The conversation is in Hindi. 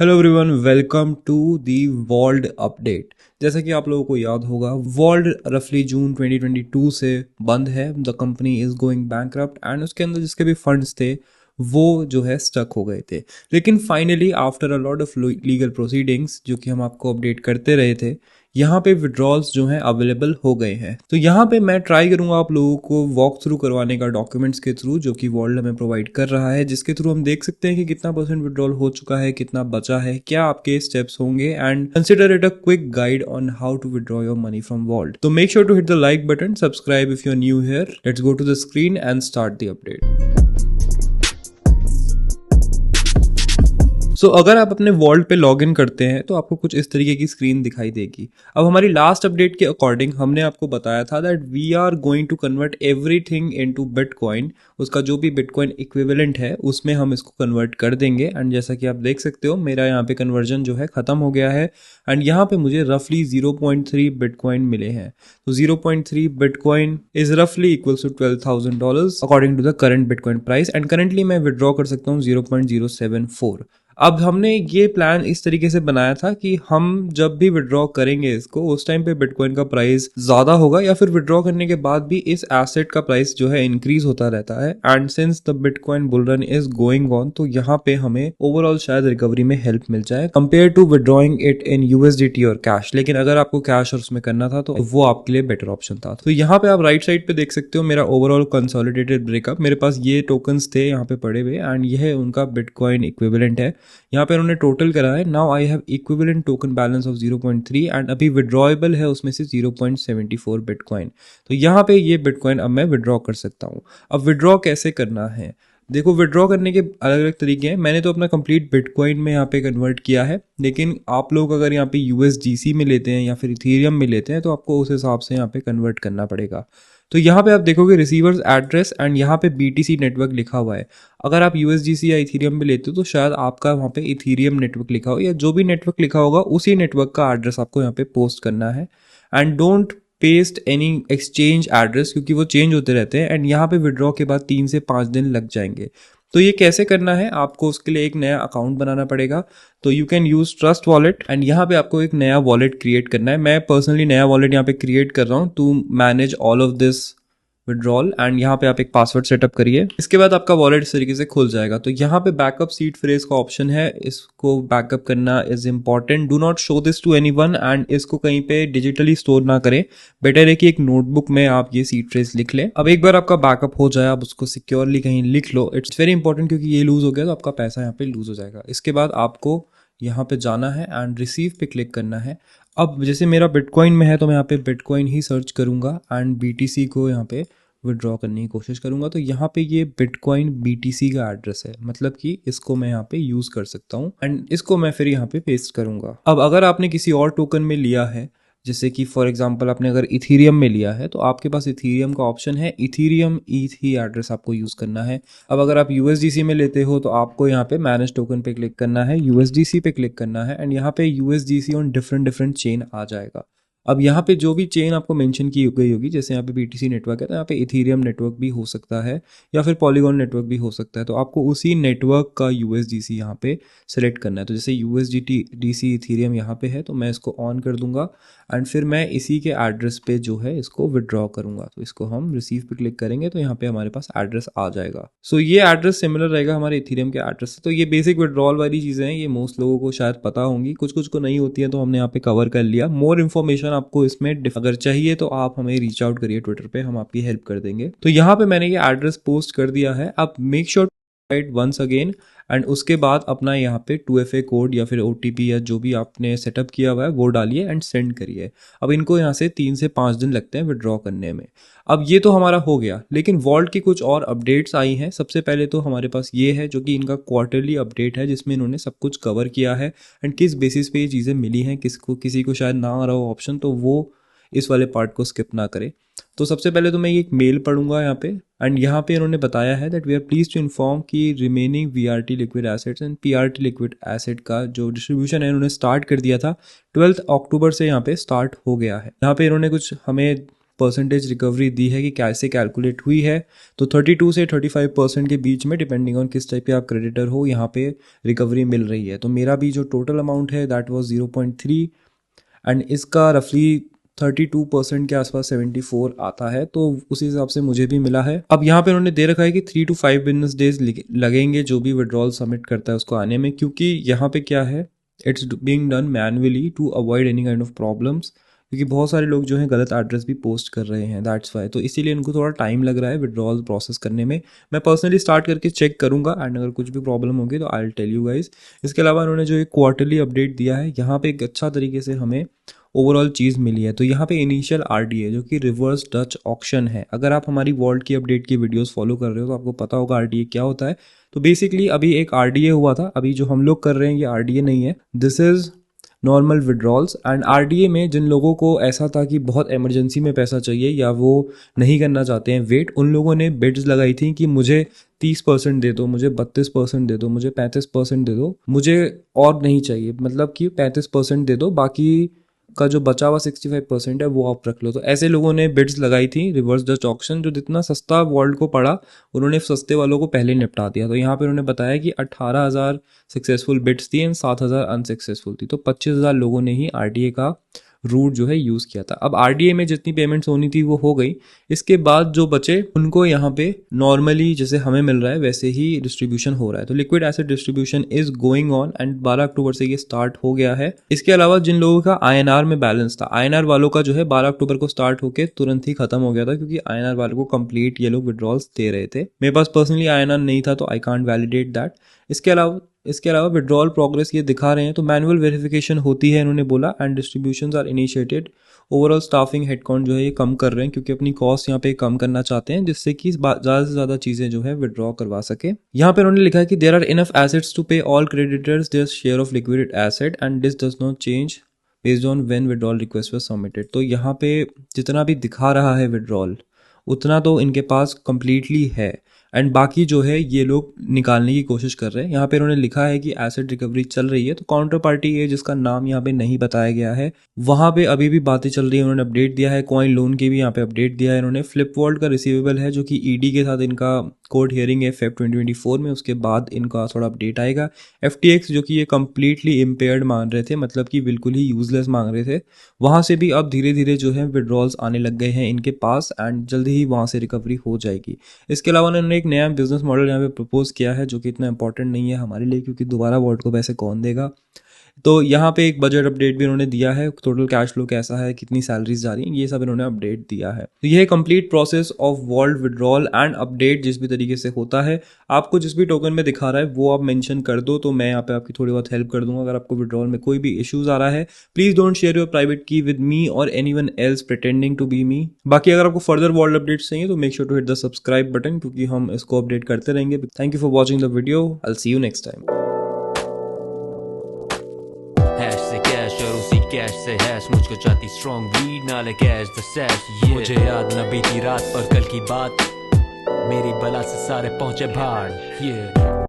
Hello everyone, welcome to the vault update. जैसा कि आप लोगों को याद होगा, वॉल्ड रफली जून 2022 से बंद है। The company is going bankrupt and उसके अंदर जिसके भी फंड्स थे वो जो है स्टक हो गए थे। लेकिन finally after a lot of legal proceedings, जो कि हम आपको अपडेट करते रहे थे, यहाँ पे विड्रॉल्स जो हैं अवेलेबल हो गए हैं। तो यहाँ पे मैं ट्राई करूँगा आप लोगों को वॉक थ्रू करवाने का डॉक्यूमेंट्स के थ्रू, जो कि वॉल्ड हमें प्रोवाइड कर रहा है, जिसके थ्रू हम देख सकते हैं कि कितना परसेंट विड्रॉल हो चुका है, कितना बचा है, क्या आपके स्टेप्स होंगे, and consider it a quick guide on how to withdraw your money from vault. तो make sure to hit the like button, subscribe if you are new here. Let's go to the screen and start the update. अगर आप अपने वॉल्ट पे लॉग इन करते हैं तो आपको कुछ इस तरीके की स्क्रीन दिखाई देगी। अब हमारी लास्ट अपडेट के अकॉर्डिंग हमने आपको बताया था that we are going to convert everything into bitcoin. उसका जो भी बिटकॉइन इक्विवेलेंट है उसमें हम इसको कन्वर्ट कर देंगे। एंड जैसा कि आप देख सकते हो, मेरा यहाँ पे कन्वर्जन जो है खत्म हो गया है एंड यहाँ पे मुझे रफली 0.3 बिटकॉइन मिले हैं। तो 0.3 बिटकॉइन इज रफली equals to $12,000 according to the current bitcoin price, and currently मैं विड्रॉ कर सकता हूँ 0.074। अब हमने ये प्लान इस तरीके से बनाया था कि हम जब भी विड्रॉ करेंगे इसको, उस टाइम पे बिटकॉइन का प्राइस ज़्यादा होगा या फिर विड्रॉ करने के बाद भी इस एसेट का प्राइस जो है इंक्रीज होता रहता है। And since the bitcoin bull run is going on, तो यहाँ पे हमें ओवरऑल शायद रिकवरी में हेल्प मिल जाए compare to withdrawing it in USDT और कैश। लेकिन अगर आपको कैश और उसमें करना था तो वो आपके लिए बेटर ऑप्शन था। तो यहाँ पे आप राइट साइड पे देख सकते हो मेरा ओवरऑल कंसोलिडेटेड ब्रेकअप। मेरे पास ये टोकन्स थे यहाँ पे पड़े हुए एंड यह उनका बिटकॉइन इक्विवेलेंट है। यहाँ पे उन्होंने टोटल करा है। Now I have equivalent token balance of 0.3 and अभी विड्रॉएबल है उसमें से 0.74 बिटकॉइन। तो यहाँ पे ये बिटकॉइन अब मैं विड्रॉ कर सकता हूँ। अब विड्रॉ कैसे करना है, देखो विड्रॉ करने के अलग अलग तरीके हैं। मैंने तो अपना कंप्लीट बिटकॉइन में यहाँ पे कन्वर्ट किया है, लेकिन आप लोग अगर यहाँ पे यूएसडीसी में लेते हैं या फिर इथेरियम में लेते हैं तो आपको उस हिसाब से यहाँ पे कन्वर्ट करना पड़ेगा। तो यहाँ पे आप देखोगे रिसीवर्स एड्रेस एंड यहाँ पे बीटीसी नेटवर्क लिखा हुआ है। अगर आप यूएसडीसी या इथेरियम में लेते हो तो शायद आपका वहाँ पे इथेरियम नेटवर्क लिखा हो, या जो भी नेटवर्क लिखा होगा उसी नेटवर्क का एड्रेस आपको यहाँ पे पोस्ट करना है। And don't paste any exchange address, क्योंकि वो चेंज होते रहते हैं एंड यहाँ पे विड्रॉ के बाद 3 से 5 दिन लग जाएंगे। तो ये कैसे करना है, आपको उसके लिए एक नया अकाउंट बनाना पड़ेगा। तो you can use trust wallet and यहाँ पे आपको एक नया वॉलेट क्रिएट करना है। मैं पर्सनली नया वॉलेट यहाँ पे क्रिएट कर रहा हूँ to manage all of this withdrawal. And यहाँ पे आप एक पासवर्ड सेटअप करिए, इसके बाद आपका वॉलेट इस तरीके से खुल जाएगा। तो यहाँ पे बैकअप सीड फ्रेज का ऑप्शन है, इसको बैकअप करना is important. Do not show this to anyone and इसको कहीं पे डिजिटली स्टोर ना करें। बेटर है कि एक नोटबुक में आप ये सीड फ्रेज लिख लें। अब एक बार आपका बैकअप हो जाए, आप उसको सिक्योरली कहीं लिख लो। इट्स वेरी इंपॉर्टेंट, क्योंकि ये लूज हो गया तो आपका पैसा यहाँ पे लूज हो जाएगा। इसके बाद आपको यहाँ पे जाना है एंड रिसीव पे क्लिक करना है। अब जैसे मेरा बिटकॉइन में है तो मैं यहाँ पे बिटकॉइन ही सर्च करूंगा एंड बीटीसी को यहाँ पे विड्रॉ करने की कोशिश करूंगा। तो यहाँ पे ये बिटकॉइन बीटीसी का एड्रेस है, मतलब कि इसको मैं यहाँ पे यूज कर सकता हूँ एंड इसको मैं फिर यहाँ पे पेस्ट करूंगा। अब अगर आपने किसी और टोकन में लिया है, जैसे कि फॉर एग्जांपल आपने अगर इथीरियम में लिया है, तो आपके पास इथीरियम का ऑप्शन है, इथीरियम ईथ ही एड्रेस आपको यूज करना है। अब अगर आप यूएसडीसी में लेते हो तो आपको यहाँ पे मैनेज टोकन पे क्लिक करना है, यूएसडीसी पे क्लिक करना है एंड यहाँ पे USDC on different different chain आ जाएगा। अब यहाँ पे जो भी चेन आपको मेंशन की गई होगी, जैसे यहाँ पे बीटीसी नेटवर्क है तो यहाँ पे इथीरियम नेटवर्क भी हो सकता है या फिर पॉलीगॉन नेटवर्क भी हो सकता है। तो आपको उसी नेटवर्क का यूएसडीसी यहाँ पे सेलेक्ट करना है। तो जैसे यूएसडीसी इथीरियम यहाँ पे है तो मैं इसको ऑन कर दूंगा एंड फिर मैं इसी के एड्रेस पे जो है इसको विड्रॉ करूंगा। तो इसको हम रिसीव पे क्लिक करेंगे तो यहाँ पे हमारे पास एड्रेस आ जाएगा। सो ये एड्रेस सिमिलर रहेगा हमारे इथीरियम के एड्रेस से। तो ये बेसिक विड्रॉल वाली चीज़ें हैं, ये मोस्ट लोगों को शायद पता होंगी, कुछ कुछ को नहीं होती है, तो हमने यहाँ पे कवर कर लिया। मोर इन्फॉर्मेशन आपको इसमें अगर चाहिए तो आप हमें रीच आउट करिए ट्विटर पे, हम आपकी हेल्प कर देंगे। तो यहाँ पे मैंने ये एड्रेस पोस्ट कर दिया है। आप make sure write once again and उसके बाद अपना यहाँ पे 2FA कोड या फिर OTP या जो भी आपने सेटअप किया हुआ है वो डालिए एंड सेंड करिए। अब इनको यहाँ से 3 से 5 दिन लगते हैं विड्रॉ करने में। अब ये तो हमारा हो गया, लेकिन वॉल्ट की कुछ और अपडेट्स आई हैं। सबसे पहले तो हमारे पास ये है जो कि इनका क्वार्टरली अपडेट है, जिसमें इन्होंने सब कुछ कवर किया है एंड किस बेसिस पे ये चीज़ें मिली हैं, किसी को शायद ना आ रहा हो ऑप्शन, तो वो इस वाले पार्ट को स्किप ना करे। तो सबसे पहले तो मैं ये एक मेल पढ़ूंगा यहाँ पे एंड यहाँ पे इन्होंने बताया है that we are pleased to inform कि remaining VRT liquid assets and PRT liquid asset का जो डिस्ट्रीब्यूशन है इन्होंने स्टार्ट कर दिया था 12 अक्टूबर से यहाँ पे स्टार्ट हो गया है। यहाँ पे इन्होंने कुछ हमें परसेंटेज रिकवरी दी है कि कैसे कैलकुलेट हुई है, तो 32 से 35% के बीच में डिपेंडिंग ऑन किस टाइप के आप क्रेडिटर हो यहाँ पे रिकवरी मिल रही है। तो मेरा भी जो टोटल अमाउंट है दैट वाज 0.3 एंड इसका रफली 32% के आसपास 74 आता है, तो उसी हिसाब से मुझे भी मिला है। अब यहाँ पे उन्होंने दे रखा है कि 3 to 5 बिजनेस डेज लगेंगे जो भी विड्रॉल सबमिट करता है उसको आने में, क्योंकि यहाँ पे क्या है, it's being done manually to avoid any kind of problems, क्योंकि बहुत सारे लोग जो हैं गलत एड्रेस भी पोस्ट कर रहे हैं, दैट्स वाई। तो इसीलिए उनको थोड़ा टाइम लग रहा है विड्रॉल प्रोसेस करने में। मैं पर्सनली स्टार्ट करके चेक करूंगा एंड अगर कुछ भी प्रॉब्लम होगी तो I will tell you guys. इसके अलावा उन्होंने जो एक क्वार्टरली अपडेट दिया है, यहाँ पे एक अच्छा तरीके से हमें ओवरऑल चीज़ मिली है। तो यहाँ पे इनिशियल आरडीए जो कि रिवर्स डच ऑक्शन है, अगर आप हमारी वॉल्ट की अपडेट की वीडियोस फॉलो कर रहे हो तो आपको पता होगा आरडीए क्या होता है। तो बेसिकली अभी एक आरडीए हुआ था, अभी जो हम लोग कर रहे हैं ये आरडीए नहीं है, this is normal withdrawals. And RDA में जिन लोगों को ऐसा था कि बहुत इमरजेंसी में पैसा चाहिए या वो नहीं करना चाहते हैं वेट, उन लोगों ने बिड्स लगाई थी कि मुझे 30% दे दो, मुझे 32% दे दो, मुझे 35% दे दो, मुझे और नहीं चाहिए, मतलब कि 35% दे दो, बाकी का जो बचा हुआ 65% है वो आप रख लो। तो ऐसे लोगों ने बिड्स लगाई थी रिवर्स डच ऑक्शन, जो जितना सस्ता वर्ल्ड को पड़ा उन्होंने सस्ते वालों को पहले निपटा दिया। तो यहाँ पे उन्होंने बताया कि 18,000 सक्सेसफुल बिड्स थी एंड 7,000 अनसक्सेसफुल थी, तो 25,000 लोगों ने ही आरडीए का रूट जो है यूज़ किया था। अब आरडीए में जितनी पेमेंट्स होनी थी वो हो गई, इसके बाद जो बचे उनको यहाँ पे नॉर्मली जैसे हमें मिल रहा है वैसे ही डिस्ट्रीब्यूशन हो रहा है। तो liquid asset distribution is going on and 12 अक्टूबर से ये स्टार्ट हो गया है। इसके अलावा जिन लोगों का आईएनआर में बैलेंस था, आईएनआर वालों का जो है 12 अक्टूबर को स्टार्ट होकर तुरंत ही खत्म हो गया था, क्योंकि आईएनआर वालों को कंप्लीट ये लोग विड्रॉल्स दे रहे थे। मेरे पास पर्सनली आईएनआर नहीं था तो आई कांट वैलिडेट दैट। इसके अलावा विड्रॉल प्रोग्रेस ये दिखा रहे हैं, तो मैनुअल वेरिफिकेशन होती है इन्होंने बोला, and distributions are initiated. Overall staffing headcount जो है ये कम कर रहे हैं, क्योंकि अपनी कॉस्ट यहाँ पे कम करना चाहते हैं, जिससे कि ज़्यादा से ज़्यादा चीज़ें जो है विड्रॉ करवा सके। यहाँ पे उन्होंने लिखा है कि there are enough assets to pay all creditors their share of liquid asset and this does not change based on when withdrawal request was submitted. तो यहाँ पे जितना भी दिखा रहा है विड्रॉल उतना तो इनके पास कंप्लीटली है, एंड बाकी जो है ये लोग निकालने की कोशिश कर रहे हैं। यहाँ पे उन्होंने लिखा है कि एसेट रिकवरी चल रही है, तो काउंटर पार्टी है जिसका नाम यहाँ पे नहीं बताया गया है, वहाँ पे अभी भी बातें चल रही है। उन्होंने अपडेट दिया है, कॉइन लोन की भी यहाँ पे अपडेट दिया है इन्होंने। फ्लिपवॉल्ट का रिसीवेबल है जो कि ईडी के साथ इनका कोर्ट हियरिंग है फेब 2024 में, उसके बाद इनका थोड़ा अपडेट आएगा। FTX जो कि ये कम्प्लीटली इम्पेयर्ड मान रहे थे, मतलब कि बिल्कुल ही यूजलेस मांग रहे थे, वहाँ से भी अब धीरे धीरे जो है विड्रॉल्स आने लग गए हैं इनके पास एंड जल्दी ही वहाँ से रिकवरी हो जाएगी। इसके अलावा उन्होंने एक नया बिजनेस मॉडल यहाँ पे प्रपोज किया है जो कि इतना इंपॉर्टेंट नहीं है हमारे लिए, क्योंकि दोबारा वॉल्ट को पैसे कौन देगा। तो यहाँ पे एक बजट अपडेट भी उन्होंने दिया है, टोटल कैश फ्लो कैसा है, कितनी सैलरीज जा रही हैं, ये सब इन्होंने अपडेट दिया है। तो ये complete process of vault withdrawal and update जिस भी तरीके से होता है, आपको जिस भी टोकन में दिखा रहा है वो आप मेंशन कर दो, तो मैं यहाँ पे आपकी थोड़ी बहुत हेल्प कर दूंगा। अगर आपको विड्रॉल में कोई भी इश्यूज आ रहा है, please don't share your private key with me और anyone else pretending to be me. बाकी अगर आपको फर्दर वॉल्ट अपडेट्स चाहिए तो make sure to hit the subscribe button, क्योंकि हम इसको अपडेट करते रहेंगे। Thank you for watching the video, I will see you next time. Cash से हैश मुझको चाहती स्ट्रॉन्ग वीड नाले कैश द सैश। मुझे याद न बीती रात और कल की बात, मेरी बला से सारे पहुंचे भाड़।